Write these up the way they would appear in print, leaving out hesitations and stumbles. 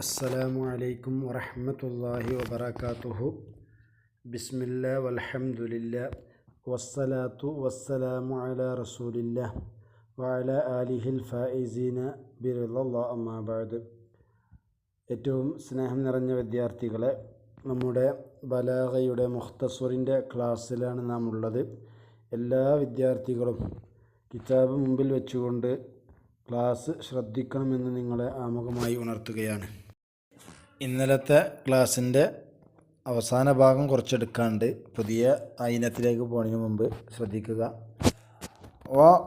അസ്സലാമു അലൈക്കും വറഹ്മത്തുള്ളാഹി വബറകാതുഹു. ബിസ്മില്ലാ വൽഹംദുലില്ലാ വസ്സലാത്തു വസ്സലാമു അലാ റസൂലില്ലാ വഅലാ ആലിഹിൽ ഫായിസീന ബിറിളല്ലാഹി അമ്മാ ബഅദ്. ഏറ്റവും സ്നേഹം നിറഞ്ഞ വിദ്യാർത്ഥികളെ, നമ്മുടെ ബലാഗയുടെ മുഖ്തസറിൻ്റെ ക്ലാസ്സിലാണ് നാം ഉള്ളത്. എല്ലാ വിദ്യാർത്ഥികളും കിതാബ് മുമ്പിൽ വെച്ചുകൊണ്ട് ക്ലാസ് ശ്രദ്ധിക്കണമെന്ന് നിങ്ങളെ ആമുഖമായി ഉണർത്തുകയാണ്. ഇന്നലത്തെ ക്ലാസ്സിൻ്റെ അവസാന ഭാഗം കുറച്ചെടുക്കാണ്ട് പുതിയ ഇനത്തിലേക്ക് പോകുന്നതിന് മുമ്പ് ശ്രദ്ധിക്കുക.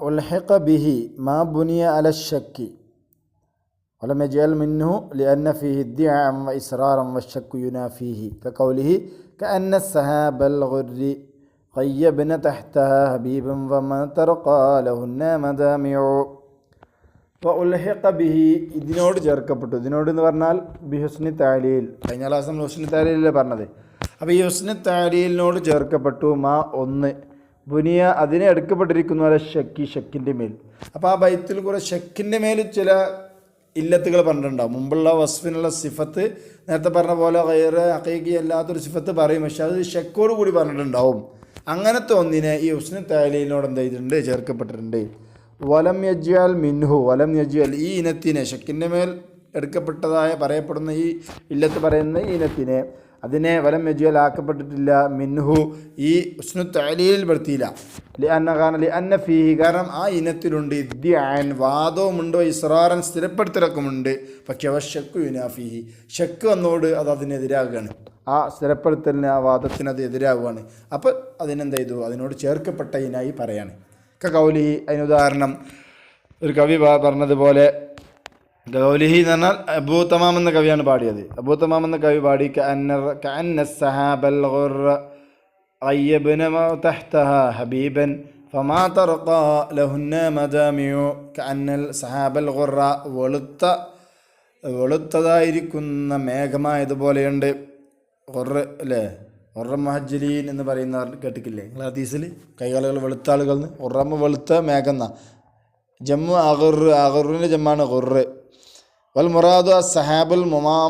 ഉൽഹിഖ ബിഹി മാ ബുനിയ അല ശക്കി വലം യജ്അൽ മിൻഹു ലിഅന്ന ഫീഹി ഇദ്ദിആഅൻ വഇസ്റാറൻ വശക്കു യുനാഫീഹി കഖൗലിഹി കഅന്ന സഹാബൽ ഗുർരി ഖയ്യബ്ന തഹ്തഹാ ഹബീബൻ വമാ തർഖാ ലഹുന്ന മദാമിഉ. അപ്പോൾ ഉൽഹിഖ ബിഹി ഇതിനോട് ചേർക്കപ്പെട്ടു. ഇതിനോട് എന്ന് പറഞ്ഞാൽ ബിഹുസ്നി താലീൽ. കഴിഞ്ഞ ക്ലാസ് നമ്മൾ ഹുസ്നി താലീലല്ലേ പറഞ്ഞത്. അപ്പോൾ ഈ ഹുസ്നി താലീലിനോട് ചേർക്കപ്പെട്ടു മാ ഒന്ന് ബുനിയ അതിനെ എടുക്കപ്പെട്ടിരിക്കുന്നു അല്ല ഷക്കിൻ്റെ മേൽ. അപ്പോൾ ആ ബൈത്തിൽ കൂടെ ഷക്കിൻ്റെ മേൽ ചില ഇല്ലത്തുകൾ പറഞ്ഞിട്ടുണ്ടാവും. മുമ്പുള്ള വസ്ഫിനുള്ള സിഫത്ത് നേരത്തെ പറഞ്ഞ പോലെ ഗൈറ് ഹഖീഖി അല്ലാത്തൊരു സിഫത്ത് പറയും, പക്ഷെ അത് ഷക്കോട് കൂടി പറഞ്ഞിട്ടുണ്ടാവും. അങ്ങനത്തെ ഒന്നിനെ ഈ ഹുസ്നി താലീലിനോട് എന്ത് ചെയ്തിട്ടുണ്ട്, ചേർക്കപ്പെട്ടിട്ടുണ്ട്. വലം യജ്അൽ മിൻഹു വലം യജ്അൽ ഈ ഇനത്തിനെ ഷക്കിൻ്റെ മേൽ എടുക്കപ്പെട്ടതായ പറയപ്പെടുന്ന ഈ ഇല്ലത്ത് പറയുന്ന ഈ ഇനത്തിനെ അതിനെ വലം യജ്അൽ ആക്കപ്പെട്ടിട്ടില്ല മിൻഹു ഈ ഹുസ്നു തഅലീൽ പെടുത്തിയില്ല. ലിഅന്ന ഫീഹി കാരണം ആ ഇനത്തിലുണ്ട് ഇദ്ദിആൻ വാദവുമുണ്ട്, ഇസ്റാറൻ സ്ഥിരപ്പെടുത്തലൊക്കെയുണ്ട്. പക്ഷേ ഷക്കു യുനാഫീഹി ഷക്ക് വന്നോട് അത് അതിനെതിരാകുകയാണ്. ആ സ്ഥിരപ്പെടുത്തലിന് ആ വാദത്തിന് അത് എതിരാകുകയാണ്. അപ്പോൾ അതിനെന്ത് ചെയ്തു, അതിനോട് ചേർക്കപ്പെട്ട ഇനായി പറയാണ്. കൗലിഹി അതിനുദാഹരണം ഒരു കവി പറഞ്ഞതുപോലെ, കൗലിഹി എന്ന് പറഞ്ഞാൽ അബൂ തമാം എന്ന കവിയാണ് പാടിയത്. അബൂ തമാം എന്ന കവി പാടി കഅന്ന സഹാബൽ ഗുർറ ഖയ്യബ്ന തഹ്തഹാ ഹബീബൻ ഫമാ തർഖാ ലഹുന്ന മദാമിഉ. കഅന്നൽ സഹാബൽ ഗുർറ വെളുത്തതായിരിക്കുന്ന മേഘമായതുപോലെയുണ്ട്. ഗുർറ അല്ലേ, ഒറ മുഹജ്ജലീൻ എന്ന് പറയുന്നവർ കേട്ടിട്ടില്ലേ നിങ്ങൾ ഹദീസിൽ? കൈകാലുകൾ വെളുത്ത ആളുകൾ എന്ന്. ഒറമ്മ വെളുത്ത മേഘന്ന ജമ്മു അഗറിൻ്റെ ജമ്മാണ് ഗുർറ്. വൽ മുറാദു സഹാബുൽ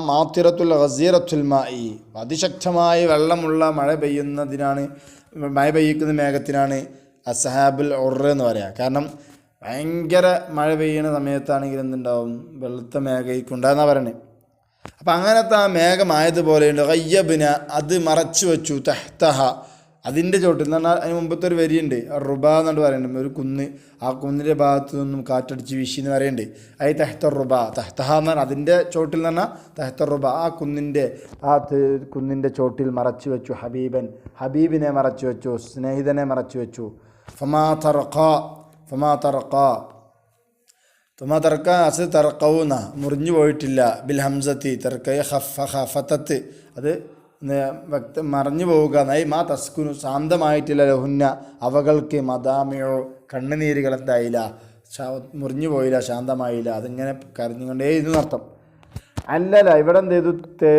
മാത്തിറത്തുൽ ഗസീറത്തുൽ മായി അതിശക്തമായി വെള്ളമുള്ള മഴ പെയ്യിക്കുന്ന മേഘത്തിനാണ് അസഹാബുൽ ഉറ എന്ന് പറയുക. കാരണം ഭയങ്കര മഴ പെയ്യുന്ന സമയത്താണെങ്കിൽ എന്തുണ്ടാവും, വെളുത്ത മേഘയ്ക്കുണ്ടാകുന്ന പറയുന്നത്. അപ്പം അങ്ങനത്തെ ആ മേഘമായതുപോലെയുണ്ട്. ഖയ്യബ്ന അത് മറച്ചു വെച്ചു, തഹ്തഹ അതിൻ്റെ ചോട്ടിൽ എന്ന് പറഞ്ഞാൽ അതിന് മുമ്പത്തെ ഒരു വരിയുണ്ട്, റുബ എന്നുകൊണ്ട് പറയുന്നുണ്ട്, ഒരു കുന്ന്, ആ കുന്നിൻ്റെ ഭാഗത്തു നിന്നും കാറ്റടിച്ച് വീശി എന്ന് പറയുന്നുണ്ട്. അത് തഹ്ത റുബ തഹ്തഹ എന്ന് പറഞ്ഞാൽ അതിൻ്റെ ചോട്ടിൽ എന്ന് പറഞ്ഞാൽ തഹ്ത റുബ ആ കുന്നിൻ്റെ ചോട്ടിൽ മറച്ചു വെച്ചു. ഹബീബിനെ മറച്ചു വെച്ചു, സ്നേഹിതനെ മറച്ചു വെച്ചു. ഫമാ തർക്ക അസ് തർക്കവുന്ന മുറിഞ്ഞു പോയിട്ടില്ല. ബിൽ ഹംസത്തി തർക്കയ ഖഫത്തത്ത് അത് മറഞ്ഞു പോവുക. നൈ മാ തസ്കുനു ശാന്തമായിട്ടില്ല. ലഹുന്ന അവകൾക്ക് മദാമിയോ കണ്ണുനീരുകൾ എന്തായില്ല, മുറിഞ്ഞു പോയില്ല, ശാന്തമായില്ല, അതിങ്ങനെ കരഞ്ഞുകൊണ്ടേ ഇരുന്നു അർത്ഥം. അല്ലല്ല, ഇവിടെ എന്ത് ചെയ്തു,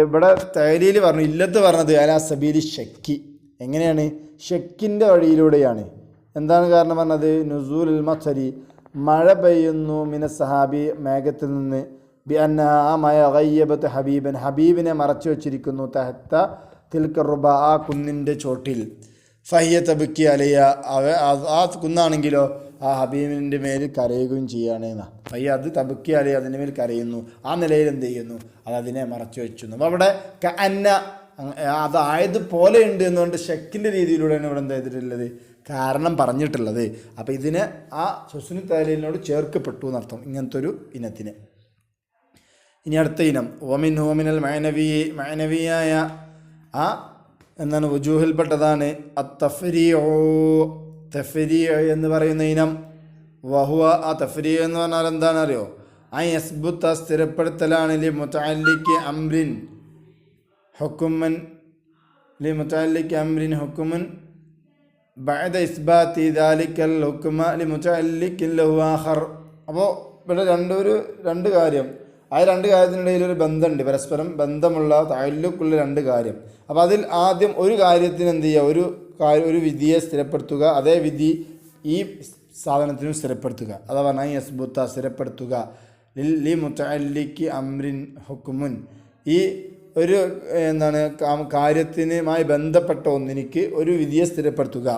ഇവിടെ തൈലീൽ പറഞ്ഞു, ഇല്ലത്ത് പറഞ്ഞത് അലാ സബീലി ഷക്കി. എങ്ങനെയാണ്? ഷക്കിൻ്റെ വഴിയിലൂടെയാണ്. എന്താണ് കാരണം പറഞ്ഞത്? നുസൂലുൽ മത്സരി മഴ പെയ്യുന്നു, മിന സഹാബി മേഘത്തിൽ നിന്ന്, ബി അന്ന ആ മഴ ഗയ്യബത്ത് ഹബീബൻ ഹബീബിനെ മറച്ചു വച്ചിരിക്കുന്നു, തഹത്ത തിൽക റുബ ആ കുന്നിൻ്റെ ചോട്ടിൽ. ഫഹിയ തബുക്കി അലയ ആ കുന്നാണെങ്കിലോ ആ ഹബീബിൻ്റെ മേൽ കരയുകയും ചെയ്യുകയാണ് എന്നാ. ഫഹിയ അത് തബുക്കി അലയ അതിൻ്റെ മേൽ കരയുന്നു. ആ നിലയിൽ എന്ത് ചെയ്യുന്നു, അത് അതിനെ മറച്ചു വെച്ചു. അപ്പോൾ അവിടെ അന്ന അതായതുപോലെ ഉണ്ട് എന്നുകൊണ്ട് ഷക്കിൻ്റെ രീതിയിലൂടെയാണ് ഇവിടെ എന്താ ചെയ്തിട്ടുള്ളത്, കാരണം പറഞ്ഞിട്ടുള്ളത്. അപ്പോൾ ഇതിനെ ആ ഹുസ്നു തഅലീലിനോട് ചേർക്കപ്പെട്ടു എന്നർത്ഥം ഇങ്ങനത്തെ ഒരു ഇനത്തിന്. ഇനി അടുത്ത ഇനം ഓമിനൽ മഅനവിയായ ആ എന്താണ് വുജൂഹിൽപ്പെട്ടതാണ് തഫ്രീഉ എന്ന് പറയുന്ന ഇനം. വഹുവ ആ തഫ്രീഉ എന്ന് പറഞ്ഞാൽ എന്താണ് അറിയോ? ആ യസ്ബുത്ത സ്ഥിരപ്പെടുത്തലാണ് ലി മുതഅല്ലിഖി അംറിൻ ഹുക്കുമൻ ബഅദ ഇസ്ബാത്തി ദാലിക്കൽ ഹുക്മ ലിമുതഅല്ലിഖിൻ ലഹു ആഖർ. അപ്പോൾ ഇവിടെ രണ്ട് കാര്യം, ആ രണ്ട് കാര്യത്തിനിടയിൽ ഒരു ബന്ധമുണ്ട്, പരസ്പരം ബന്ധമുള്ള തഅല്ലുഖുള്ള രണ്ട് കാര്യം. അപ്പോൾ അതിൽ ആദ്യം ഒരു കാര്യത്തിന് എന്ത് ചെയ്യുക, ഒരു വിധിയെ സ്ഥിരപ്പെടുത്തുക, അതേ വിധി ഈ സാധനത്തിനും സ്ഥിരപ്പെടുത്തുക. അതാ പറഞ്ഞാൽ യസ്ബുത്ത സ്ഥിരപ്പെടുത്തുക, ലി മുതഅല്ലിഖി അംറിൻ ഹുക്മുൻ, ഈ ഒരു കാര്യത്തിനുമായി ബന്ധപ്പെട്ട ഒന്നിനിക്ക് ഒരു വിധിയെ സ്ഥിരപ്പെടുത്തുക.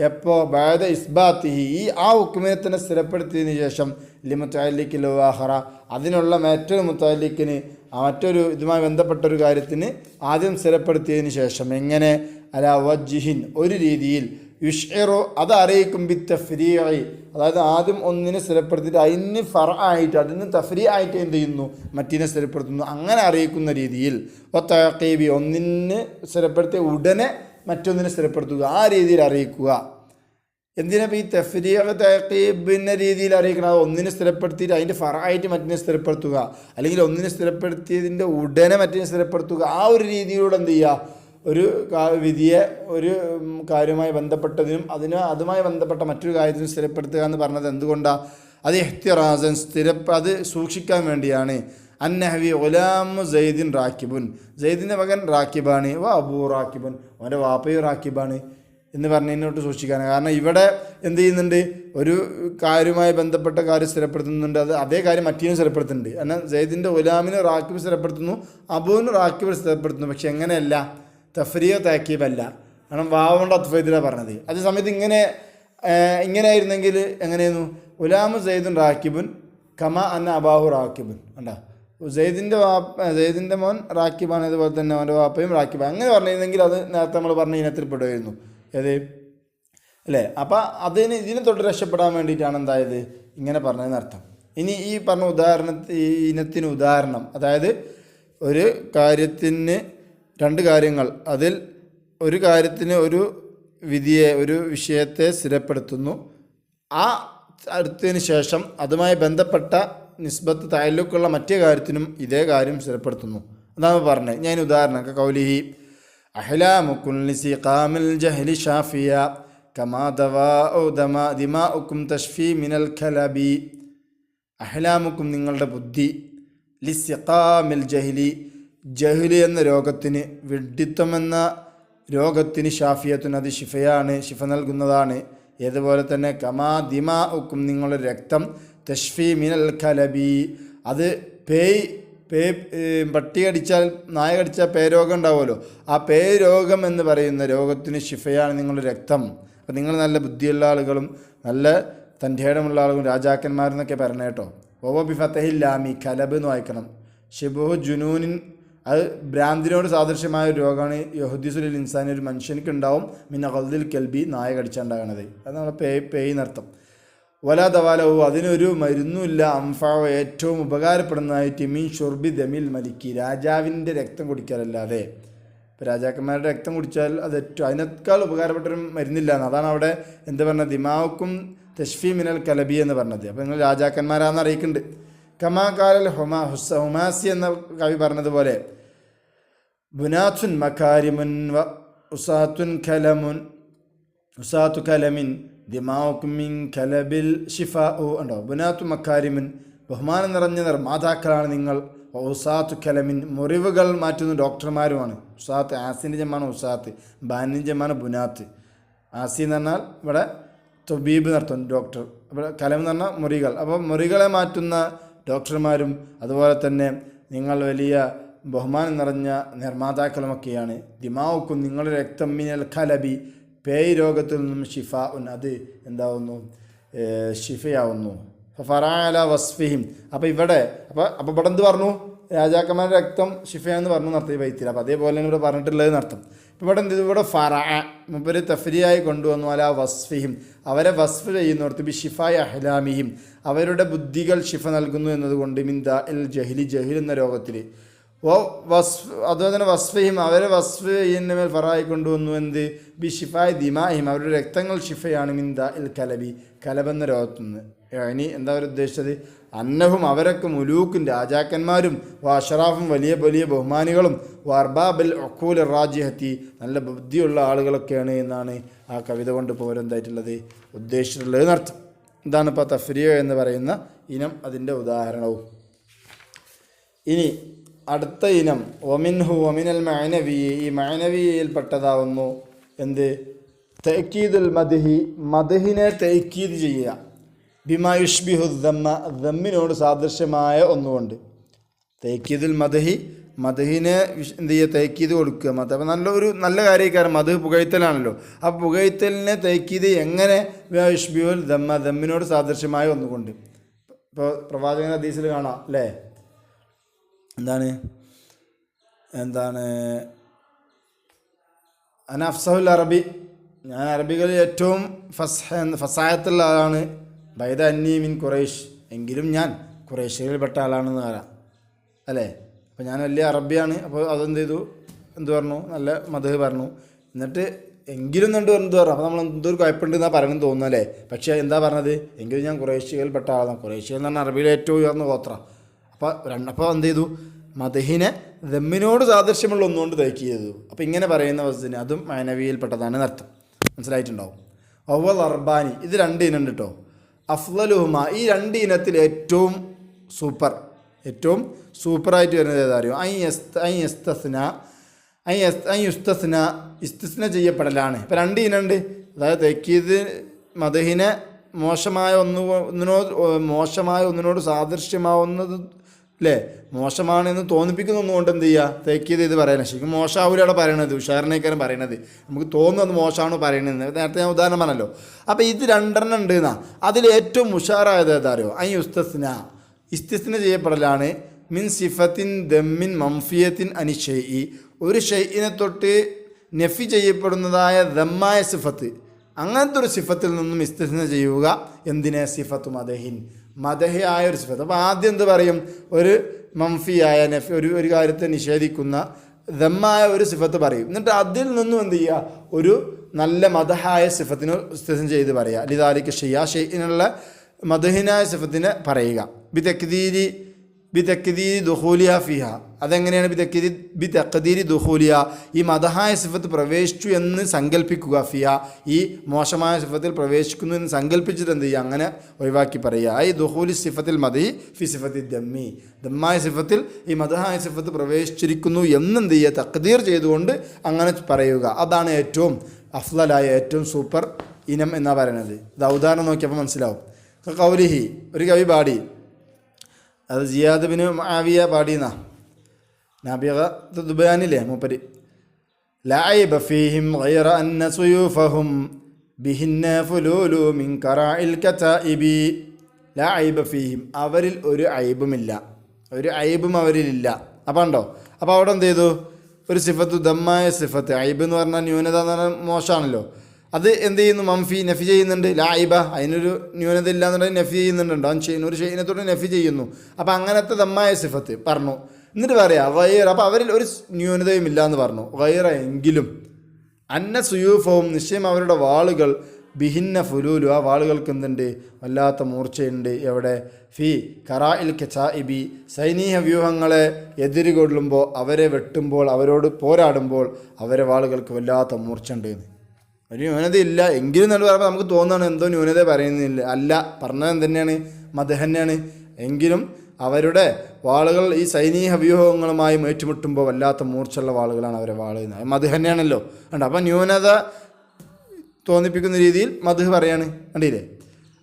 എപ്പോൾ ബഅദ ഇസ്ബാത്തിഹി, ഈ ഹുക്മിനെ തന്നെ സ്ഥിരപ്പെടുത്തിയതിന് ശേഷം ലി മുതഅല്ലിഖി ലവാഹറ, അതിനുള്ള മറ്റൊരു മുതഅല്ലിഖിന് മറ്റൊരു ഇതുമായി ബന്ധപ്പെട്ട ഒരു കാര്യത്തിന് ആദ്യം സ്ഥിരപ്പെടുത്തിയതിന് ശേഷം എങ്ങനെ അലാ വജ്ഹിൻ, ഒരു രീതിയിൽ യുഷ്ഇറു, അത് അറിയിക്കും ബി തഫ്രീഇ, അതായത് ആദ്യം ഒന്നിനെ സ്ഥിരപ്പെടുത്തിയിട്ട് അതിന് ഫർആയിട്ട് അതിന് തഫ്രീ ആയിട്ട് എന്ത് ചെയ്യുന്നു, മറ്റിനെ സ്ഥിരപ്പെടുത്തുന്നു, അങ്ങനെ അറിയിക്കുന്ന രീതിയിൽ. തഅഖീബി, ഒന്നിന് സ്ഥിരപ്പെടുത്തിയ ഉടനെ മറ്റൊന്നിനെ സ്ഥിരപ്പെടുത്തുക, ആ രീതിയിൽ അറിയിക്കുക. എന്തിനാ ഈ തഫ്രീഖ് തഅഖീബിൻ്റെ രീതിയിൽ അറിയിക്കണം? ഒന്നിനെ സ്ഥിരപ്പെടുത്തിയിട്ട് അതിൻ്റെ ഫർആയിട്ട് മറ്റിനെ സ്ഥിരപ്പെടുത്തുക, അല്ലെങ്കിൽ ഒന്നിനെ സ്ഥിരപ്പെടുത്തിയതിൻ്റെ ഉടനെ മറ്റിനെ സ്ഥിരപ്പെടുത്തുക, ആ ഒരു രീതിയിലൂടെ എന്ത് ചെയ്യുക, ഒരു വിധിയെ ഒരു കാര്യവുമായി ബന്ധപ്പെട്ടതിനും അതുമായി ബന്ധപ്പെട്ട മറ്റൊരു കാര്യത്തിനും സ്ഥിരപ്പെടുത്തുക എന്ന് പറഞ്ഞത് എന്തുകൊണ്ടാണ്? അത് ഇഹ്തിറാസൻ, അത് സൂക്ഷിക്കാൻ വേണ്ടിയാണ്. അന്നഹവി ഗുലാമു സൈദിൻ റാക്കിബുൻ, സൈദിൻ്റെ മകൻ റാക്കിബാണ്, അബൂ റാക്കിബുൻ, അവൻ്റെ വാപ്പയും റാക്കിബാണ് എന്ന് പറഞ്ഞതിനോട്ട് സൂക്ഷിക്കാനാണ്. കാരണം ഇവിടെ എന്ത് ചെയ്യുന്നുണ്ട്, ഒരു കാര്യവുമായി ബന്ധപ്പെട്ട കാര്യം സ്ഥിരപ്പെടുത്തുന്നുണ്ട്, അതേ കാര്യം മറ്റേനും സ്ഥിരപ്പെടുത്തുന്നുണ്ട്. എന്നാൽ സൈദിൻ്റെ ഗുലാമിന് റാക്കിബ് സ്ഥിരപ്പെടുത്തുന്നു, അബൂന് റാക്കിബ് സ്ഥിരപ്പെടുത്തുന്നു. പക്ഷെ എങ്ങനെയല്ല, തഫ്രീഖ് തഅഖീബല്ല. കാരണം വാവുകൊണ്ട് അത്ഫൈദിലാണ് പറഞ്ഞത്. അതേ സമയത്ത് ഇങ്ങനെ ആയിരുന്നെങ്കിൽ എങ്ങനെയായിരുന്നു, ഗുലാമു സൈദുൻ റാക്കിബുൻ കമ അന്ന അബാഹു റാക്കിബുൻ, കണ്ടാ, സൈദിൻ്റെ മോൻ റാക്കിബാണ്, അതുപോലെ തന്നെ അവൻ്റെ വാപ്പയും റാക്കിബാണ്, അങ്ങനെ പറഞ്ഞിരുന്നെങ്കിൽ അത് നേരത്തെ നമ്മൾ പറഞ്ഞ ഇനത്തിൽ പെടുമായിരുന്നു. ഏത് അല്ലേ? അപ്പം ഇതിനെ തൊട്ട് രക്ഷപ്പെടാൻ വേണ്ടിയിട്ടാണ് എന്തായത് ഇങ്ങനെ പറഞ്ഞതിനർത്ഥം. ഇനി ഈ പറഞ്ഞ ഇനത്തിന് ഉദാഹരണം, അതായത് ഒരു കാര്യത്തിന് രണ്ട് കാര്യങ്ങൾ, അതിൽ ഒരു കാര്യത്തിന് ഒരു വിധിയെ ഒരു വിഷയത്തെ സ്ഥിരപ്പെടുത്തുന്നു, ആ അടുത്തതിന് ശേഷം അതുമായി ബന്ധപ്പെട്ട നിസ്ബത്ത് തഅല്ലുഖുള്ള മറ്റേ കാര്യത്തിനും ഇതേ കാര്യം സ്ഥിരപ്പെടുത്തുന്നു. അതാണ് പറഞ്ഞത്. ഞാൻ ഉദാഹരണം കൗലിഹി അഹ്ലാമു കുല്ലി സിഖാമിൽ ജഹ്ലി ഷാഫിയ കമാ ദിമാഉക്കും തഷ്ഫി മിനൽ ഖലബി. അഹ്ലാമുക്കും, നിങ്ങളുടെ ബുദ്ധി, ലി സിഖാമിൽ ജഹ്ലി, ജഹ്ലി എന്ന രോഗത്തിന്, വിഡ്ഢിത്വം എന്ന രോഗത്തിന്, ഷാഫിയത്തുൻ, അത് ഷിഫയാണ്, ഷിഫ നൽകുന്നതാണ്. ഏതുപോലെ തന്നെ കമാ ദിമാഉക്കും, നിങ്ങളുടെ രക്തം, തഷ്ഫി മിനൽ ഖലബി, അത് പട്ടി കടിച്ചാൽ, നായ കടിച്ചാൽ പേരോഗം ഉണ്ടാവുമല്ലോ, ആ പേരോഗം എന്ന് പറയുന്ന രോഗത്തിന് ഷിഫയാണ് നിങ്ങളുടെ രക്തം. അപ്പം നിങ്ങൾ നല്ല ബുദ്ധിയുള്ള ആളുകളും നല്ല തൻ്റെടമുള്ള ആളുകളും രാജാക്കന്മാരെന്നൊക്കെ പറഞ്ഞ കേട്ടോ. ഓവോ ബി ഫതഹില്ലാമി, കലബ് എന്ന് വായിക്കണം. ഷിബുഹു ജുനൂനിൻ, അത് ഭ്രാന്തിനോട് സാദൃശ്യമായ ഒരു രോഗമാണ്. യഹുദീസുൽ ഇൻസാൻ, ഒരു മനുഷ്യനിക്ക് ഉണ്ടാവും, മിന ഖൽദിൽ കൽബി, നായ കടിച്ചുണ്ടാകണത്. അത് നമ്മൾ പേയിനർത്ഥം. വലാ ദവാലഹു, അതിനൊരു മരുന്നുമില്ല. അംഫാവ, ഏറ്റവും ഉപകാരപ്പെടുന്നതായിട്ട്, മീൻ ഷുർബി ദമിൽ മലിക്കി, രാജാവിൻ്റെ രക്തം കുടിക്കാനല്ലാതെ. ഇപ്പോൾ രാജാക്കന്മാരുടെ രക്തം കുടിച്ചാൽ അത് ഏറ്റവും അതിനേക്കാൾ ഉപകാരപ്പെട്ടൊരു മരുന്നില്ല എന്ന്. അതാണ് അവിടെ എന്ത് പറഞ്ഞത്, ദിമാവുക്കും തഷ്ഫി മിനൽ കലബി എന്ന് പറഞ്ഞത്. അപ്പോൾ നിങ്ങൾ രാജാക്കന്മാരാണെന്ന് അറിയിക്കുന്നുണ്ട്. കമാകാലൽ ഹുമാസി എന്ന കവി പറഞ്ഞതുപോലെ, ബുനാത്തുൻ മക്കാരിമുൻ വ ഉസാത്തു കലമിൻ ദിമാഉക്കും മിൻ കലബിൽ ഷിഫാഉ. ഉണ്ടോ, ബുനാത്തു മക്കാരിമിൻ, ബഹുമാനം നിറഞ്ഞ നിർമ്മാതാക്കളാണ് നിങ്ങൾ. ഉസാത്തു കലമിൻ, മുറിവുകൾ മാറ്റുന്ന ഡോക്ടർമാരുമാണ്. ഉസാത്ത്, ആസിൻ്റെ ജമാണ് ഉസാത്ത്, ബാനിൻ്റെ ജമാണ് ബുനാത്ത്. ആസി എന്ന് പറഞ്ഞാൽ ഇവിടെ തൊബീബ് നടത്തും, ഡോക്ടർ. ഇവിടെ കലം എന്ന് പറഞ്ഞാൽ മുറികൾ. അപ്പോൾ മുറികളെ മാറ്റുന്ന ഡോക്ടർമാരും അതുപോലെ തന്നെ നിങ്ങൾ വലിയ ബഹുമാനം നിറഞ്ഞ നിർമ്മാതാക്കളുമൊക്കെയാണ്. ദിമാവുക്കും, നിങ്ങളുടെ രക്തം, മിനൽ ഖലബി, പേയ് രോഗത്തിൽ നിന്നും ഷിഫ ഉൻ, അത് എന്താവുന്നു, ഷിഫയാവുന്നു. ഫറാഅല വസ്ഫിഹിം. അപ്പോൾ ഇവിടെ ഇവിടെ എന്ത് പറഞ്ഞു, രാജാക്കന്മാരുടെ രക്തം ഷിഫയാന്ന് പറഞ്ഞു നടത്തി വൈത്തില്ല. അപ്പോൾ അതേപോലെ ഇവിടെ പറഞ്ഞിട്ടുള്ളത് നടത്തും. ഇപ്പോൾ ഇവിടെ എന്ത്, ഇവിടെ മുമ്പൊരു തഫ്രിയായി കൊണ്ടുവന്നു. അല വസ്ഫിഹിം, അവരെ വസ്ഫ് ചെയ്യുന്നിടത്ത് ബി ഷിഫായ അഹ്ലാമിഹിം, അവരുടെ ബുദ്ധികൾ ഷിഫ നൽകുന്നു എന്നതുകൊണ്ട്, മിൻ ദാഇൽ ജഹ്ലി, ജഹ്ൽ എന്ന രോഗത്തിൽ. അതുപോലെ തന്നെ വസ്ഫിഹിം, അവരെ വസ്ഫ് ചെയ്യുന്ന മേൽ ഫറായി കൊണ്ടുവന്നു. എന്ത്, ബി ഷിഫായ് ദിമാഹിം, അവരുടെ രക്തങ്ങൾ ഷിഫയാണ്, മിൻ ദാഇൽ കലബി, കലബെന്ന രോഗത്തു നിന്ന്. ഇനി എന്താ അവർ ഉദ്ദേശിച്ചത്, അന്നഹും, അവരൊക്കെ മുലൂക്കും, രാജാക്കന്മാരും, അഷറാഫും, വലിയ വലിയ ബഹുമാനികളും, അർബാബിൽ ഉഖൂൽ റാജിഹത്തി, നല്ല ബുദ്ധിയുള്ള ആളുകളൊക്കെയാണ് എന്നാണ് ആ കവിത കൊണ്ട് ഇപ്പോൾ എന്തായിട്ടുള്ളത് ഉദ്ദേശിച്ചിട്ടുള്ളത് എന്നർത്ഥം. ഇതാണ് ഇപ്പോൾ തഫ്രീഖ് എന്ന് പറയുന്ന ഇനം, അതിൻ്റെ ഉദാഹരണവും. ഇനി അടുത്ത ഇനം ഒമിനൽ മഅനവി, ഈ മഅനവിയിൽപ്പെട്ടതാവുന്നു എന്ത്, തഅക്കീദുൽ മദ്ഹി, മദ്ഹിനെ തഅക്കീദ് ചെയ്യുക. ബിമാ യുഷ്ബിഹു ദമ്മ, ദമ്മിനോട് സാദൃശ്യമായ ഒന്നുകൊണ്ട്. തേക്കീദുൽ മദഹി, മദഹിനെ എന്ത് ചെയ്യുക, തേക്കീത് കൊടുക്കുക. അപ്പം നല്ല കാര്യക്കാരൻ മദഹ് പുകഴ്ത്തലാണല്ലോ. ആ പുകഴ്ത്തലിനെ തേക്കീത് എങ്ങനെ ബിമാ യുഷ്ബിഹുൽ ദമ്മ, ദമ്മിനോട് സാദൃശ്യമായ ഒന്നുകൊണ്ട്. ഇപ്പോൾ പ്രവാചകൻ ഹദീസിൽ കാണാം അല്ലേ, എന്താണ് അന അഫ്സഹുൽ അറബി, ഞാൻ അറബികളിൽ ഏറ്റവും ഫസാഹത്തുള്ള ആളാണ്. ബൈദ അന്നി മിൻ ഖുറൈഷ്, എങ്കിലും ഞാൻ ഖുറൈശികളിൽപ്പെട്ട ആളാണെന്ന് പറയാം അല്ലേ. അപ്പോൾ ഞാൻ വലിയ അറബിയാണ്. അപ്പോൾ അതെന്ത് ചെയ്തു, പറഞ്ഞു, നല്ല മദഹ് പറഞ്ഞു. എന്നിട്ട് എങ്കിലും എന്ത് പറഞ്ഞു, അപ്പോൾ നമ്മൾ എന്തൊരു കുഴപ്പമുണ്ടെന്നാണ് പറയണമെന്ന് തോന്നുന്നു അല്ലേ. പക്ഷേ എന്താ പറഞ്ഞത്, എങ്കിലും ഞാൻ ഖുറൈശികളിൽപ്പെട്ട ആളാണ്. ഖുറൈശികൾ എന്ന് പറഞ്ഞാൽ അറബിയിലെ ഏറ്റവും ഉയർന്ന ഗോത്ര. അപ്പോൾ എന്ത് ചെയ്തു, മദഹിനെ ദമ്മിനോട് സാദൃശ്യമുള്ള ഒന്നുകൊണ്ട് തേക്ക് ചെയ്തു. അപ്പോൾ ഇങ്ങനെ പറയുന്ന വസ്തുവിന് അതും മാനവിയിൽപ്പെട്ടതാണ് എന്നർത്ഥം. മനസ്സിലായിട്ടുണ്ടാവും. അവൽ അർബാനി, ഇത് 2 ഇനം ഉണ്ട് കേട്ടോ. അഫ്ളലുഹുമ, ഈ 2 ഇനത്തിൽ ഏറ്റവും സൂപ്പറായിട്ട് വരുന്നത് ഏതാറിയോ, ഇസ്തിസ്ന ചെയ്യപ്പെടലാണ്. ഇപ്പോൾ 2 ഇനമുണ്ട്. അതായത് തെക്കീത് മദഹിനെ മോശമായ ഒന്നിനോട് സാദൃശ്യമാവുന്നത് അല്ലേ, മോശമാണെന്ന് തോന്നിപ്പിക്കുന്ന ഒന്നുകൊണ്ട് എന്ത് ചെയ്യുക, തേക്കീത് ഇത് പറയണത്. ശരിക്കും മോശമാവില്ല അവിടെ പറയണത്, ഉഷാറിനേക്കാരും പറയണത്. നമുക്ക് തോന്നുന്നത് മോശമാണ് പറയണത്. നേരത്തെ ഞാൻ ഉദാഹരണം പറഞ്ഞല്ലോ. അപ്പോൾ ഇത് 2 ഉണ്ട് എന്നാ. അതിൽ ഏറ്റവും ഉഷാറായത് ഏതാറിയോ, ഇസ്തിസ്ന ചെയ്യപ്പെടലാണ്. മിൻ സിഫത്തിൻ ദമ്മിൻ മംഫിയത്തിൻ അനിഷയി, ഒരു ഷെയ്ഇനെ തൊട്ട് നഫി ചെയ്യപ്പെടുന്നതായ ദമ്മായ സിഫത്ത്, അങ്ങനത്തെ ഒരു സിഫത്തിൽ നിന്നും ഇസ്തിസ്ന ചെയ്യുക. എന്തിനെ, സിഫത്ത് മദഹിൻ, മദഹിയായ ഒരു സിഫത്ത്. അപ്പോൾ ആദ്യം എന്ത് പറയും, ഒരു മംഫിയായ നഫി, ഒരു കാര്യത്തെ നിഷേധിക്കുന്ന ദമ്മായ ഒരു സിഫത്ത് പറയും. എന്നിട്ട് അതിൽ നിന്നും എന്ത് ചെയ്യുക, ഒരു നല്ല മദഹായ സിഫത്തിന് ഇസ്തിസ്ന ചെയ്ത് പറയുക. ലിദാലിക ഷെയ്ഇനുള്ള മദഹിനായ സിഫത്തിനെ പറയുക. ബിതക്ദീരി ദുഖൂലിയ ഫിഹ, അതെങ്ങനെയാണ് ബിതക്ദീരി ദുഖൂലിയ, ഈ മദഹായ സിഫത്ത് പ്രവേശിച്ചു എന്ന് സങ്കല്പിക്കുക. ഫിയ, ഈ മോശമായ സിഫത്തിൽ പ്രവേശിക്കുന്നു എന്ന് സങ്കല്പിച്ചിട്ട് എന്ത് ചെയ്യുക, അങ്ങനെ ഒഴിവാക്കി പറയുക. ഈ ദുഖൂലി സിഫത്തിൽ മദഹി ഫി സിഫത്തി ദമ്മി, ദമ്മായ സിഫത്തിൽ ഈ മദഹായ സിഫത്ത് പ്രവേശിച്ചിരിക്കുന്നു എന്നെന്ത് ചെയ്യുക, തഖ്ദീർ ചെയ്തുകൊണ്ട് അങ്ങനെ പറയുക. അതാണ് ഏറ്റവും അഫ്ളലായ, ഏറ്റവും സൂപ്പർ ഇനം എന്നാണ് പറയുന്നത്. ഇത് ഉദാഹരണം നോക്കിയപ്പോൾ മനസ്സിലാവും. ഖൗലിഹി, ഒരു കവി പാടി, അത് ജിയാദ് ബിൻ മുആവിയ പാടിയെന്നാ, നാബിഗ ദുബയാനില്ലേ മൂപ്പര്. ലഅയ്ബ ഫീഹിം ഗൈറ അന്ന സുയൂഫഹും ബിഹിന്ന ഫുലൂലു മിൻ ഖറാഇൽ കതാഇബി. ലഅയ്ബ ഫീഹിം, അവരിൽ ഒരു ഐബുമില്ല, ഒരു ഐബും അവരിലില്ല. അപ്പോൾ ഉണ്ടോ, അപ്പോൾ അവിടെ എന്ത് ചെയ്തു, ഒരു സിഫത്ത്, ദമ്മായ സിഫത്ത്. ഐബ് എന്ന് പറഞ്ഞാൽ ന്യൂനത എന്ന് പറഞ്ഞാൽ മോശമാണല്ലോ. അത് എന്ത് ചെയ്യുന്നു, നഫി ചെയ്യുന്നുണ്ട്. ലായിബ, അതിനൊരു ന്യൂനത ഇല്ല എന്നുണ്ടെങ്കിൽ നഫി ചെയ്യുന്നുണ്ടോ, ഒരു ഷെയ്നത്തോട് നഫി ചെയ്യുന്നു. അപ്പോൾ അങ്ങനത്തെ ദമ്മായ സിഫത്ത് പറഞ്ഞു. എന്നിട്ട് പറയാം ഗൈറ, അപ്പോൾ അവരിൽ ഒരു ന്യൂനതയും ഇല്ല എന്ന് പറഞ്ഞു. ഗൈറ, എങ്കിലും അന്ന സുയൂഫവും, നിശ്ചയം അവരുടെ വാളുകൾ, ബിഹിന്ന ഫുലൂലു, ആ വാളുകൾക്ക് എന്തുണ്ട്, വല്ലാത്ത മൂർച്ചയുണ്ട്. എവിടെ, ഫി ഖറാഇൽ കതാഇബി, സൈനിക വ്യൂഹങ്ങളെ എതിരുകൊള്ളുമ്പോൾ, അവരെ വെട്ടുമ്പോൾ, അവരോട് പോരാടുമ്പോൾ അവരെ വാളുകൾക്ക് വല്ലാത്ത മൂർച്ചയുണ്ട്. ഒരു ന്യൂനതയില്ല എങ്കിലും നല്ല പറയുമ്പോൾ നമുക്ക് തോന്നുകയാണ് എന്തോ ന്യൂനത പറയുന്നില്ല. അല്ല, പറഞ്ഞത് എന്തുതന്നെയാണ്, മദഹ് തന്നെയാണ്. എങ്കിലും അവരുടെ വാളുകൾ ഈ സൈനിക വ്യൂഹങ്ങളുമായി ഏറ്റുമുട്ടുമ്പോൾ വല്ലാത്ത മൂർച്ചയുള്ള വാളുകളാണ് അവരെ വാളുന്നത്. മദഹ് തന്നെയാണല്ലോ. കണ്ടോ, അപ്പം ന്യൂനത തോന്നിപ്പിക്കുന്ന രീതിയിൽ മദഹ് പറയാണ്. കണ്ടില്ലേ,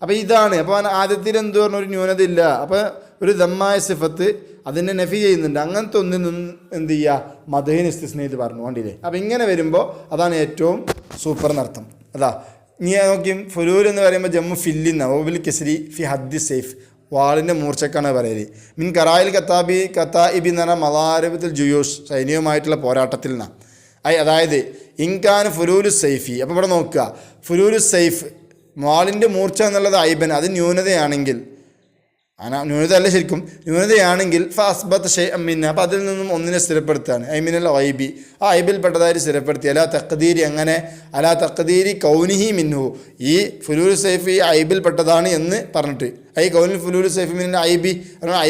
അപ്പോൾ ഇതാണ്. അപ്പോൾ ആദ്യത്തിൽ എന്ത് പറഞ്ഞു, ഒരു ന്യൂനത ഇല്ല. അപ്പോൾ ഒരു ദമ്മായ സിഫത്ത് അതിനെ നഫി ചെയ്യുന്നുണ്ട്. അങ്ങനത്തെ ഒന്നിൽ നിന്നും എന്ത് ചെയ്യുക, മദഹിന് ഇസ്തിസ്ന ചെയ്ത് പറഞ്ഞു. കണ്ടില്ലേ, അപ്പോൾ ഇങ്ങനെ വരുമ്പോൾ അതാണ് ഏറ്റവും സൂപ്പർ എന്നർത്ഥം. അതാ ഇനി നോക്കിയും ഫുലൂൽ എന്ന് പറയുമ്പോൾ ജമ്മു ഫില്ലിന്ന ഓബിൽ കെസ്രി ഫി ഹദ്ദി സേഫ്, വാളിൻ്റെ മൂർച്ചക്കാണ് പറയല്. മിൻ ഖറായിൽ കത്താഇബി എന്ന് പറഞ്ഞാൽ മലാരബത്തിൽ ജുയൂസ്, സൈനികമായിട്ടുള്ള പോരാട്ടത്തിൽ നിന്നാണ്. അതായത് ഇൻകാൻ ഫുലൂലു സൈഫി. അപ്പോൾ ഇവിടെ നോക്കുക, ഫുലൂലു സൈഫ്, വാളിൻ്റെ മൂർച്ച എന്നുള്ളത് ഐബൻ, അത് ന്യൂനതയാണെങ്കിൽ, ന്യൂനത അല്ല ശരിക്കും, ന്യൂനതയാണെങ്കിൽ ഫസ്ബത്ത് ഷെയ് അമ്മിന്ന, അപ്പോൾ അതിൽ നിന്നും ഒന്നിനെ സ്ഥിരപ്പെടുത്തുകയാണ്. ഐമിനൽ ഐബി, ആ ഐബിൽപ്പെട്ടതായിട്ട് സ്ഥിരപ്പെടുത്തി. അലാ തഖ്ദീരി, അങ്ങനെ അലാ തഖ്ദീരി കൗനിഹി മിൻഹു, ഈ ഫുലൂൽ സൈഫ് ഈ ഐബിൽപ്പെട്ടതാണ് എന്ന് പറഞ്ഞിട്ട്. ഐ കൗനിൽ ഫുലൂൽ സൈഫ് മിന്ന ഐബി,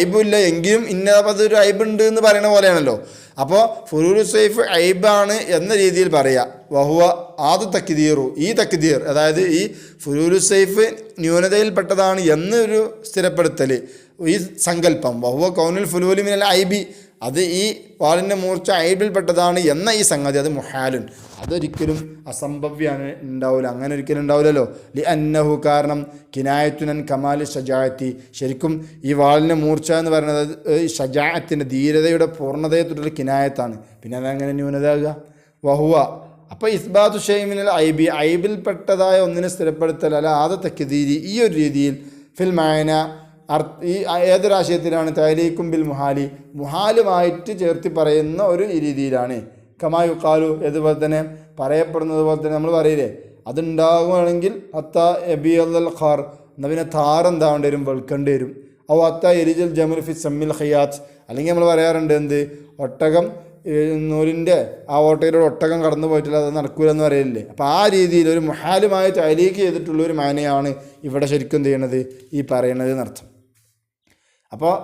ഐബില്ല എങ്കിലും ഇന്നതൊരു ഐബുണ്ട് എന്ന് പറയുന്ന പോലെയാണല്ലോ. അപ്പോൾ ഫുലൂൽ സൈഫ് ഐബാണ് എന്ന രീതിയിൽ പറയുക. വഹുവ ആദ് തക്ദീറു, ഈ തക്ദീർ, അതായത് ഈ ഫുലൂൽ സൈഫ് ന്യൂനതയിൽപ്പെട്ടതാണ് എന്നൊരു സ്ഥിരപ്പെടുത്തൽ, ഈ സങ്കല്പം. വഹുവ കൗനുൽ ഫുലൂലി മിനൽ ഐബി, അത് ഈ വാളിൻ്റെ മൂർച്ച ഐബിൽപ്പെട്ടതാണ് എന്ന ഈ സംഗതി അത് മുഹാലുൻ, അതൊരിക്കലും അസംഭവ്യാണ്, ഉണ്ടാവില്ല. അങ്ങനെ ഒരിക്കലും ഉണ്ടാവില്ലല്ലോ. ലി അന്നഹു, കാരണം കിനായത്തുനൻ കമാലി ഷജാഅത്തി, ശരിക്കും ഈ വാളിൻ്റെ മൂർച്ച എന്ന് പറയുന്നത് ഷജാഅത്തിൻ്റെ ധീരതയുടെ പൂർണ്ണതയെ തൊട്ടുള്ള കിനായത്താണ്. പിന്നെ അതങ്ങനെ ന്യൂനതയാകുക. വഹുവ, അപ്പോൾ ഇസ്ബാത്തു ഷൈമിനൽ ഐബിൽപ്പെട്ടതായ ഒന്നിനെ സ്ഥിരപ്പെടുത്തൽ അല്ല ആദത്തക്കിദീരി, ഈ ഒരു രീതിയിൽ ഫിൽ മായന ഈ ഏതൊരാശയത്തിലാണ് തൈലീക്കും ബിൽ മുഹാലി, മുഹാലുമായിട്ട് ചേർത്തി പറയുന്ന ഒരു രീതിയിലാണ്. കമായുക്കാലു, ഏതുപോലെ തന്നെ പറയപ്പെടുന്നത് പോലെ തന്നെ നമ്മൾ പറയില്ലേ, അതുണ്ടാകുകയാണെങ്കിൽ അത്ത എബി അൽ ഖാർ, എന്നാൽ പിന്നെ താർ എന്താവേണ്ടി വരും, വെളുക്കേണ്ടി വരും. ഓ അത്ത എരിജൽ ജമുൽ ഫി സമ്മിൽ ഖയാത്ത്, അല്ലെങ്കിൽ നമ്മൾ പറയാറുണ്ട് എന്ത്, ഒട്ടകം നൂലിൻ്റെ ആ ഓട്ടയിലൂടെ ഒട്ടകം കടന്നു പോയിട്ടില്ല, അത് നടക്കൂലെന്ന് പറയില്ലേ. അപ്പോൾ ആ രീതിയിൽ ഒരു മുഹാലുമായി തൈലീക്ക് ചെയ്തിട്ടുള്ള ഒരു മാനയാണ് ഇവിടെ ശരിക്കും ചെയ്യണത്, ഈ പറയണത് എന്നർത്ഥം. അപ്പോൾ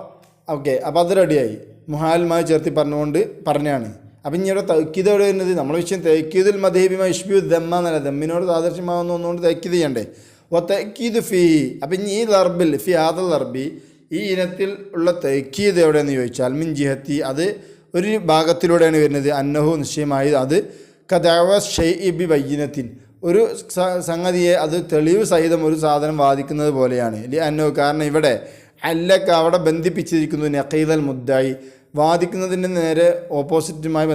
ഓക്കെ, അപ്പോൾ അത് റെഡിയായി, മുഹാലുമായി ചേർത്തി പറഞ്ഞുകൊണ്ട് പറഞ്ഞാണ്. അപ്പം ഇനി ഇവിടെ തൗക്കീദ് എവിടെ വരുന്നത്, നമ്മളെ വിഷയം തൗക്കീദുൽ മദ്ഹബിമ ഇഷ്ബിഹു ദമ്മ എന്നല്ല, ദമ്മിനോട് സാദൃശ്യമാകുന്ന ഒന്നുകൊണ്ട് തൗക്കീദ് ചെയ്യണ്ടേ. ഓ തൗക്കീദ് ഫീ, അപ്പം ഇനി ഈ ലർബിൽ ഫി ആദൽ ലർബി, ഈ ഇനത്തിൽ ഉള്ള തൗക്കീദ് എവിടെയെന്ന് ചോദിച്ചാൽ മിൻ ജിഹത്തി, അത് ഒരു ഭാഗത്തിലൂടെയാണ് വരുന്നത്. അന്നഹു, നിശ്ചയമായി അത് കദഅവ ഷൈഇ ബി ബയ്യിനത്തിൻ, ഒരു സംഗതിയെ അത് തെളിവ് സഹിതം ഒരു സാധനം വാദിക്കുന്നത് പോലെയാണ്. ലി അന്നഹു, കാരണം ഇവിടെ അല്ലക്ക അവിടെ ബന്ധിപ്പിച്ചിരിക്കുന്നു നഖീദൽ മുദ്ദായി, വാദിക്കുന്നതിൻ്റെ നേരെ ഓപ്പോസിറ്റുമായി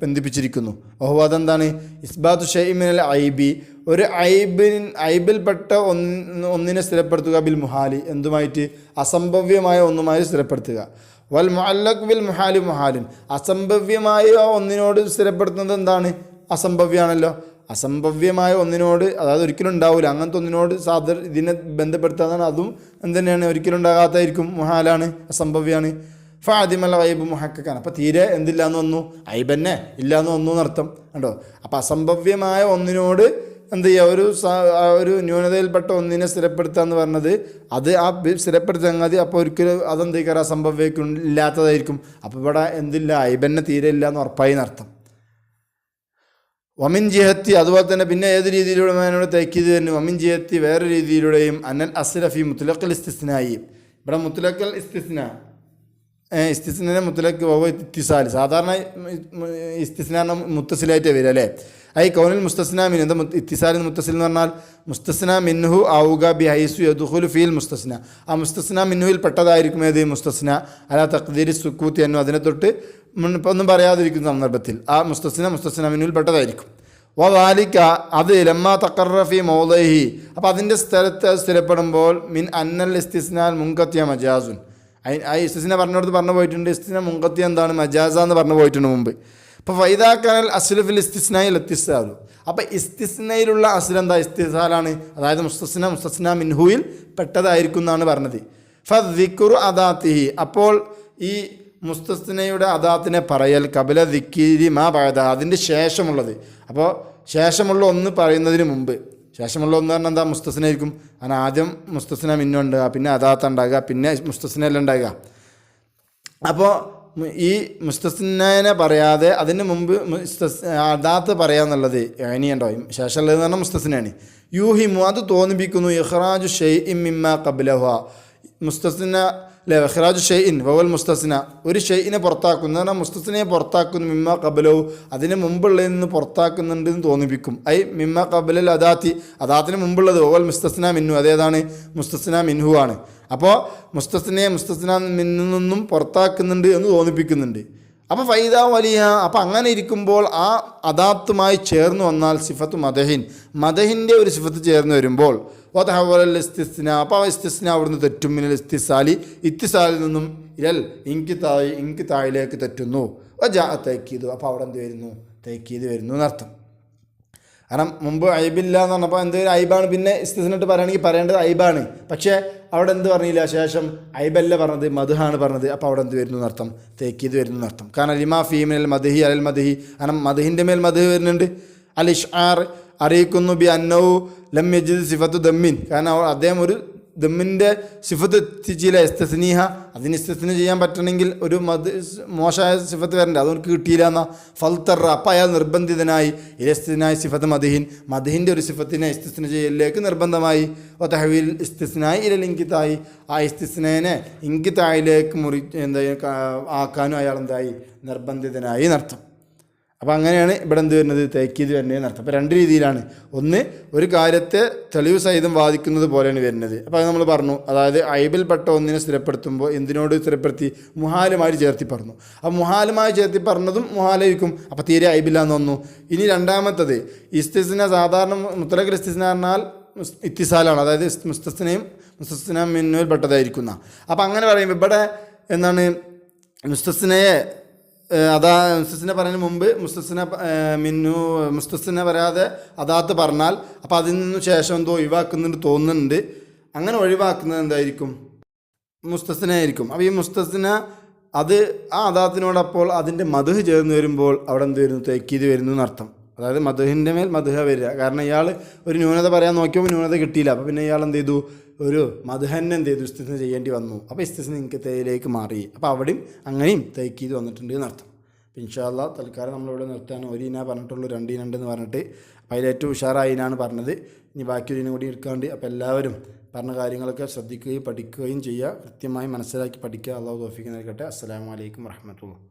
ബന്ധിപ്പിച്ചിരിക്കുന്നു. ഓഹോ, അതെന്താണ്, ഇസ്ബാത്തു ഷൈഇ മിനൽ ഐബി, ഒരു ഐബിൽപ്പെട്ട ഒന്നിനെ സ്ഥിരപ്പെടുത്തുക ബിൽ മുഹാലി, എന്തുമായിട്ട്, അസംഭവ്യമായ ഒന്നുമായി സ്ഥിരപ്പെടുത്തുക. വൽ മുഅല്ലഖ് ബിൽ മുഹാലി മുഹാലിൻ, അസംഭവ്യമായ ഒന്നിനോട് സ്ഥിരപ്പെടുത്തുന്നത് എന്താണ്, അസംഭവ്യമാണല്ലോ. അസംഭവ്യമായ ഒന്നിനോട്, അതായത് ഒരിക്കലും ഉണ്ടാവില്ല, അങ്ങനത്തെ ഒന്നിനോട് ഇതിനെ ബന്ധപ്പെടുത്താതാണ്, അതും എന്തുതന്നെയാണ്, ഒരിക്കലും ഉണ്ടാകാത്തായിരിക്കും, മുഹാലാണ്, അസംഭവ്യമാണ്. ഫാദിമൽ ഐബ് മുഹക്കക്കാൻ, അപ്പോൾ തീരെ എന്തില്ലാന്ന് വന്നു, ഐബന്നെ ഇല്ലാന്ന് വന്നു എന്നർത്ഥം കണ്ടോ. അപ്പോൾ അസംഭവ്യമായ ഒന്നിനോട് എന്ത് ചെയ്യുക, ഒരു ന്യൂനതയിൽപ്പെട്ട ഒന്നിനെ സ്ഥിരപ്പെടുത്തുക എന്ന് പറഞ്ഞത്, അത് ആ സ്ഥിരപ്പെടുത്തുക സംഗതി അപ്പോൾ ഒരിക്കലും അതെന്തിക്കാറ് അസംഭവ്യക്കും ഇല്ലാത്തതായിരിക്കും. അപ്പോൾ ഇവിടെ എന്തില്ല, ഐബന്നെ തീരെ ഇല്ല എന്ന് ഉറപ്പായി എന്നർത്ഥം. വമിൻ ജിഹത്തി, അതുപോലെ തന്നെ പിന്നെ ഏത് രീതിയിലൂടെ അതിനോട് തൈക്കീത് വരുന്നു, വമിൻ ജിഹത്തി വേറെ രീതിയിലൂടെയും അന്നൽ അസ്ലഫി മുത്തലക്കൽ ഇസ്തിസ്നായി, ഇവിടെ മുത്തലക്കൽ ഇസ്തിസ്നെ മുത്തലക്ക് ഇത്തിസാൽ, സാധാരണ ഇസ്തിസ്ന മുത്തസിലായിട്ട് വരിക അല്ലേ. ഐ കൗനിൽ മുസ്തസ്ന മിൻ, എന്താ ഇത്തിസാലിന് മുത്തസിൽ എന്ന് പറഞ്ഞാൽ മുസ്തസ്ന മിൻഹു ആവുക ബി ഹൈസു യദ്ഖുലു ഫീൽ മുസ്തസ്ന, ആ മുസ്തസ്ന മിൻഹുവിൽ പെട്ടതായിരിക്കും ഏത് മുസ്തസ്ന അലാ തഖ്ദീരി സുക്കൂത്തി എന്നു, അതിനെ തൊട്ട് ഒന്നും പറയാതിരിക്കുന്ന സന്ദർഭത്തിൽ ആ മുസ്തസ്ന മിൻഹുവിൽ പെട്ടതായിരിക്കും. വദാലിക, അത് ലമ്മാ തഖററ ഫീ മൗളിഹി, അപ്പോൾ അതിൻ്റെ സ്ഥലത്ത് സ്ഥിരപ്പെടുമ്പോൾ മിൻ അന്നൽ ഇസ്തിസ്നാൽ മുൻഖത്തിയ മജാസുൻ, ആ ഇസ്തിസ്ന പറഞ്ഞിടത്ത് പറഞ്ഞു പോയിട്ടുണ്ട്, ഇസ്തിസ്ന മുൻഖത്തിയ എന്താണ്, മജാസ എന്ന് പറഞ്ഞു പോയിട്ടുണ്ട് മുമ്പ്. അപ്പോൾ ഫൈദാക്കനൽ അസ്ലുഫിൽ ഇസ്തിസ്നായിൽ എത്തിസാലു, അപ്പോൾ ഇസ്തിസ്നയിലുള്ള അസ്ൽ എന്താ, ഇസ്തിസാലാണ്, അതായത് മുസ്തസ്ന മിൻഹുയിൽ പെട്ടതായിരിക്കും എന്നാണ് പറഞ്ഞത്. ഫദ്ദിക്റു അദാത്തിഹി, അപ്പോൾ ഈ മുസ്തസ്നയുടെ അദാത്തിനെ പറയൽ കബല ദിക്കിരി മാ ബഅദ, അതിൻ്റെ ശേഷമുള്ളത്, അപ്പോൾ ശേഷമുള്ള ഒന്ന് പറയുന്നതിന് മുമ്പ്, ശേഷമുള്ള ഒന്ന് പറഞ്ഞാൽ എന്താ, മുസ്തസ്നായിരിക്കും. അങ്ങനെ ആദ്യം മുസ്തസ്ന മിന്നുണ്ടാകുക, പിന്നെ അദാത്ത് ഉണ്ടാകുക, പിന്നെ മുസ്തസ്നയെല്ലാം ഉണ്ടാകുക. അപ്പോൾ ഈ മുസ്തസ്നെ പറയാതെ അതിന് മുമ്പ് അദാത്ത് പറയാന്നുള്ളത് ഇനിയുണ്ടോ, ശേഷമുള്ളതെന്ന് പറഞ്ഞാൽ മുസ്തസ്നയാണ്. യൂഹിമു, അത് തോന്നിപ്പിക്കുന്നു, ഇഖ്റാജു ഷൈഇൻ മിമ്മാ ഖബ്ലഹ, മുസ്തസ്ന അല്ലെ, ഇഖ്റാജു ഷൈഇൻ വവൽ മുസ്തസ്ന, ഒരു ഷൈഇനെ പുറത്താക്കുന്നു, എന്ന് പറഞ്ഞാൽ മുസ്തസ്നയെ പുറത്താക്കുന്നു, മിമ്മാ ഖബ്ലഹു അതിന് മുമ്പുള്ളതിൽ നിന്ന് പുറത്താക്കുന്നുണ്ട് എന്ന് തോന്നിപ്പിക്കും. ഐ മിമ്മാ ഖബ്ലൽ അദാത്തി, അദാത്തിന് മുമ്പുള്ളത് വവൽ മുസ്തസ്ന മിൻഹു, അതേതാണ്, മുസ്തസ്ന മിൻഹു ആണ്. അപ്പോൾ മുസ്തസ്ന മിന്നിൽ നിന്നും പുറത്താക്കുന്നുണ്ട് എന്ന് തോന്നിപ്പിക്കുന്നുണ്ട്. അപ്പോൾ ഫൈദ വലിയ, അപ്പോൾ അങ്ങനെ ഇരിക്കുമ്പോൾ ആ അദാത്തുമായി ചേർന്ന് വന്നാൽ സിഫത്ത് മദഹിൻ്റെ ഒരു സിഫത്ത് ചേർന്ന് വരുമ്പോൾ വതഹവൽ ഇസ്തിസ്ന, അപ്പോൾ ഇസ്തിസ്ന അവിടുന്ന് തെറ്റും, മിനൽ ഇത്തിസാലിൽ നിന്നും ഇരൽ ഇൻകിതായിലേക്ക് തെറ്റുന്നു. ജാ തൈക്കീദ്, അപ്പോൾ അവിടെ എന്ത് വരുന്നു, തൈക്കീദ് വരുന്നു എന്നർത്ഥം. കാരണം മുമ്പ് ഐബില്ല എന്ന് പറഞ്ഞപ്പോൾ എന്തെങ്കിലും ഐബാണ്, പിന്നെ ഇസ്തിസ്നട്ട് പറയുകയാണെങ്കിൽ പറയേണ്ടത് ഐബാണ്, പക്ഷേ അവിടെ എന്ത് പറഞ്ഞില്ല, ശേഷം ഐബല്ല പറഞ്ഞത്, മദ്ഹാണ് പറഞ്ഞത്, അപ്പോൾ അവിടെ എന്ത് വരുന്നു എന്നർത്ഥം, തേക്കീത് വരുന്നു എന്നർത്ഥം. കാരണം ലിമാ ഫീമിനൽ മദ്ഹി അലൽ മദ്ഹി, കാരണം മദ്ഹിൻ്റെ മേൽ മദ്ഹ് വരുന്നുണ്ട്. അൽ ഇഷ്ആർ അറിയിക്കുന്നു ബി അന്നഹു ലം യജിദ് സിഫത്തു ദമ്മിൻ, കാരണം അദ്ദേഹം ഒരു ദമ്മിൻ്റെ സിഫത്ത് എത്തിച്ചില്ല ഇസ്തിസ്നീഹ, അതിന് ഇസ്തിസ്ന ചെയ്യാൻ പറ്റണമെങ്കിൽ ഒരു മോശമായ സിഫത്ത് വരണ്ടേ, അതൊക്കെ കിട്ടിയില്ല എന്നാ ഫൽത്തറ, അപ്പം അയാൾ നിർബന്ധിതനായി ഇസ്തിസ്നായി സിഫത്ത് മദിഹിൻ്റെ ഒരു സിഫത്തിനെ ഇസ്തിസ്ന ചെയ്യലിലേക്ക് നിർബന്ധമായി. ഓ തഹവീൽ ഇസ്തിസ്നായി ഇലൽ ഇൻകിതായി, ആ ഇസ്തിസ്നേനെ ഇൻകിതായിലേക്ക് ആക്കാനും അയാൾ എന്തായി നിർബന്ധിതനായി എന്നർത്ഥം. അപ്പോൾ അങ്ങനെയാണ് ഇവിടെ എന്ത് വരുന്നത്, തേക്കീത് വരുന്നത് എന്നർത്ഥം. അപ്പോൾ രണ്ട് രീതിയിലാണ്. ഒന്ന്, ഒരു കാര്യത്തെ തെളിവ് സഹിതം വാദിക്കുന്നത് പോലെയാണ് വരുന്നത്. അപ്പോൾ അത് നമ്മൾ പറഞ്ഞു, അതായത് ഐബിൽപ്പെട്ട ഒന്നിനെ സ്ഥിരപ്പെടുത്തുമ്പോൾ എന്തിനോട് സ്ഥിരപ്പെടുത്തി, മുഹാലുമായി ചേർത്തി പറഞ്ഞു. അപ്പോൾ മുഹാലുമായി ചേർത്തി പറഞ്ഞതും മുഹാലായിരിക്കും, അപ്പോൾ തീരെ ഐബില്ലാന്ന് വന്നു. ഇനി രണ്ടാമത്തത് ഇസ്തിസ്ന, സാധാരണ മുത്തലഖിൽ ഇസ്തിസ്ന പറഞ്ഞാൽ ഇത്തിസാലാണ്, അതായത് മുസ്തസ്ന മിന്നുവിൽ പെട്ടതായിരിക്കുന്ന. അപ്പോൾ അങ്ങനെ പറയുമ്പോൾ ഇവിടെ എന്താണ്, മുസ്തസ്നയെ മുസ്തസ്ന പറയുന്നതിന് മുമ്പ് മുസ്തസ്ന പറയാതെ അദാത്ത് പറഞ്ഞാൽ അപ്പോൾ അതിൽ നിന്ന് ശേഷം എന്തോ ഒഴിവാക്കുന്നുണ്ട് തോന്നുന്നുണ്ട്. അങ്ങനെ ഒഴിവാക്കുന്നത് എന്തായിരിക്കും, മുസ്തസ്നയായിരിക്കും. അപ്പോൾ ഈ മുസ്തസ്ന അത് ആ അദാത്തിനോടപ്പോൾ അതിൻ്റെ മദ്ഹ് ചേർന്ന് വരുമ്പോൾ അവിടെ എന്ത് വരുന്നു, തേക്കീത് വരുന്നു എന്നർത്ഥം. അതായത് മദ്ഹിൻ്റെ മേൽ മദ്ഹ വരിക. കാരണം ഇയാൾ ഒരു ന്യൂനത പറയാൻ നോക്കിയപ്പോൾ ന്യൂനത കിട്ടിയില്ല, അപ്പോൾ പിന്നെ ഇയാൾ എന്ത് ചെയ്തു, ഒരു മദ്ഹന്നെ എന്ത് ചെയ്തു, ഇസ്തിസ്ന ചെയ്യേണ്ടി വന്നു. അപ്പോൾ ഇസ്തിസ്ന ഇൻകിതായിലേക്ക് മാറി. അപ്പോൾ അവിടെയും അങ്ങനെയും തേക്കീത് വന്നിട്ടുണ്ട് എന്നർത്ഥം. അപ്പോൾ ഇൻഷാ അല്ലാഹ് തൽക്കാലം നമ്മളിവിടെ നിർത്താൻ ഒരു ഇന പറഞ്ഞിട്ടുള്ളൂ, 2 ഇന ഉണ്ടെന്ന് പറഞ്ഞിട്ട്. അപ്പോൾ അതിലേറ്റവും ഉഷാറായ ഇനാണ് പറഞ്ഞത്. ഇനി ബാക്കി ഒരു ഇനം കൂടി എടുക്കാണ്ട്. അപ്പോൾ എല്ലാവരും പറഞ്ഞ കാര്യങ്ങളൊക്കെ ശ്രദ്ധിക്കുകയും പഠിക്കുകയും ചെയ്യുക, കൃത്യമായി മനസ്സിലാക്കി പഠിക്കുക. അല്ലാഹു തൗഫീഖ് നൽകട്ടെ. അസ്സലാമു അലൈക്കും വറഹ്മത്തുള്ളാഹി.